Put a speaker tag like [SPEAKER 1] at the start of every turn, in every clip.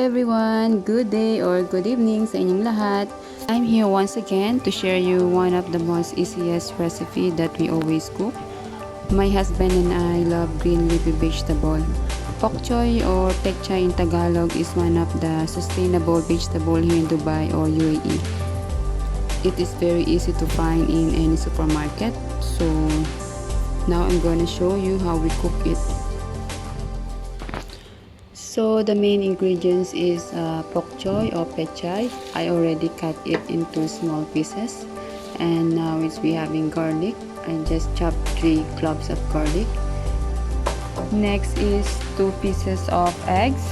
[SPEAKER 1] everyone! Good day or good evening sa inyong lahat. I'm here once again to share you one of the most easiest recipe that we always cook. My husband and I love green leafy vegetable. Pak choy or pechay in Tagalog is one of the sustainable vegetable here in Dubai or UAE. It is very easy to find in any supermarket. So now I'm going to show you how we cook it. So the main ingredients is pak choy or pechay. I already cut it into small pieces, and now we having garlic. I just chopped 3 cloves of garlic. Next is 2 pieces of eggs.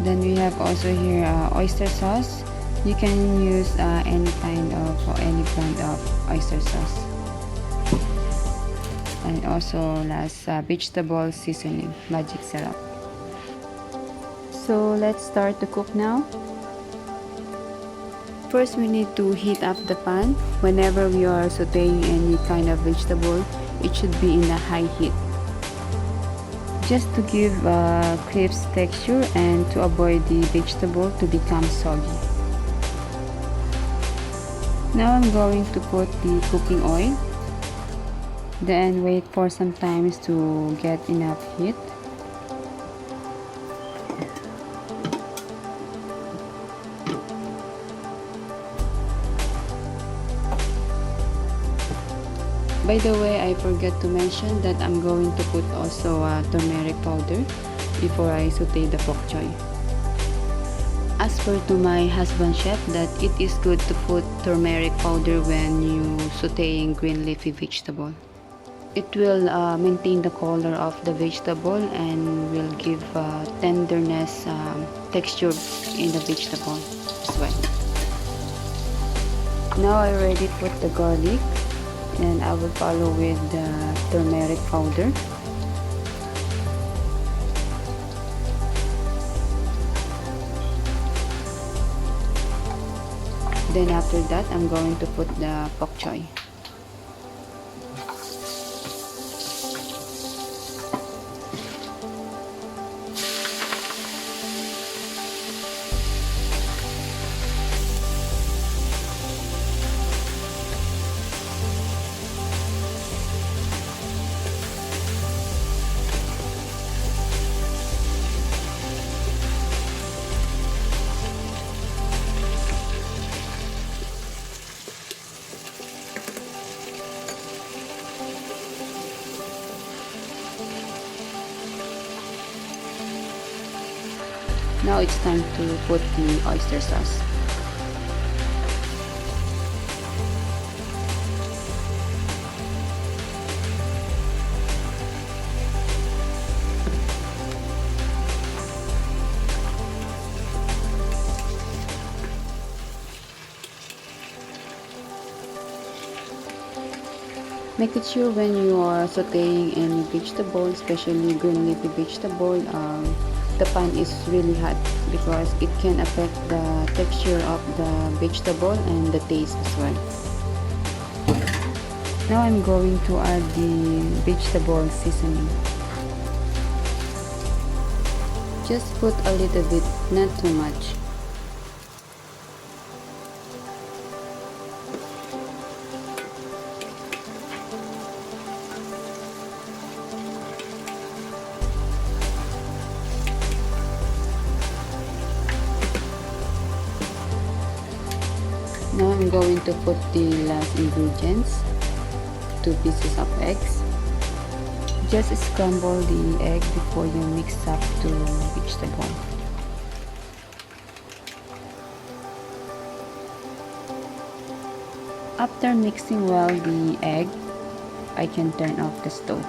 [SPEAKER 1] Then we have also here oyster sauce. You can use any brand of oyster sauce. And also last vegetable seasoning, magic syrup. So let's start to cook now. First we need to heat up the pan. Whenever we are sauteing any kind of vegetable, it should be in a high heat, just to give a crisp texture and to avoid the vegetable to become soggy. Now I'm going to put the cooking oil. Then wait for some time to get enough heat. By the way, I forgot to mention that I'm going to put also turmeric powder before I saute the pak choy. As per to my husband chef, that it is good to put turmeric powder when you sauteing green leafy vegetable. It will maintain the color of the vegetable and will give tenderness texture in the vegetable as well. Now I already put the garlic, and I will follow with the turmeric powder. Then after that, I'm going to put the pak choy. Now it's time to put the oyster sauce. Make it sure when you are sauteing any vegetable, especially green leafy vegetable, the pan is really hot because it can affect the texture of the vegetable and the taste as well. Now I'm going to add the vegetable seasoning. Just put a little bit, not too much. Now I'm going to put the last ingredients, 2 pieces of eggs. Just scramble the egg before you mix up to vegetable. After mixing well the egg, I can turn off the stove.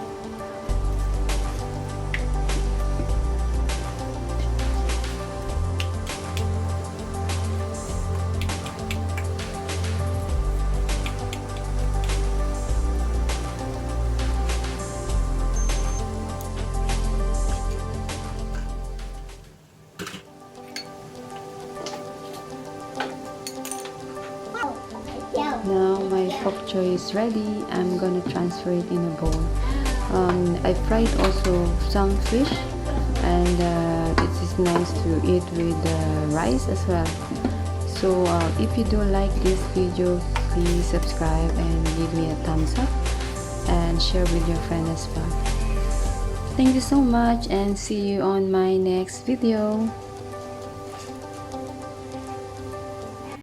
[SPEAKER 1] Now my pak choy is ready. I'm gonna transfer it in a bowl. I fried also some fish, and this is it's nice to eat with rice as well. So if you do like this video, please subscribe and give me a thumbs up and share with your friend as well. Thank you so much and see you on my next video.